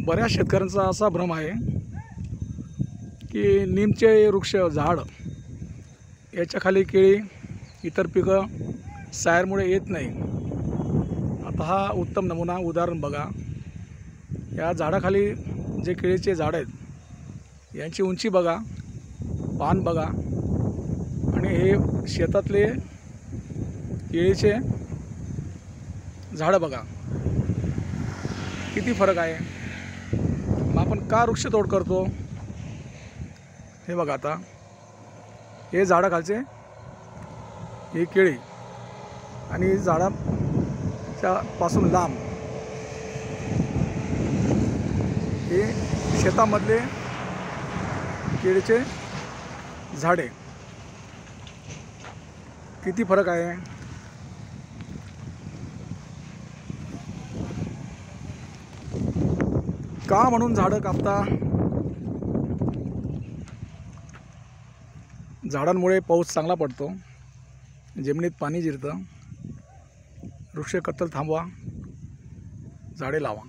बऱ्याच शेतकऱ्यांचा असा भ्रम आहे की नीमचे वृक्ष झाड याच्या खाली केळी इतर पिकं सायरमुळे येत नाही। आता हा उत्तम नमुना उदाहरण बघा। या झाडाखाली जे केळीचे झाड आहेत यांची उंची बघा, पान बघा आणि हे शेतातले केळीचे झाडं बघा, किती फरक आहे। मग आपण का वृक्षतोड करतो हे बघा। आता हे झाडाखालचे हे केळी आणि झाडाच्या पासून लांब हे शेतामधले केळीचे झाडे, किती फरक आहे। का म्हणून झाडं कापता? झाडांमुळे पाऊस चांगला पडतो, जमिनीत पाणी जिरतं। वृक्ष कत्तल थांबवा, झाडे लावा।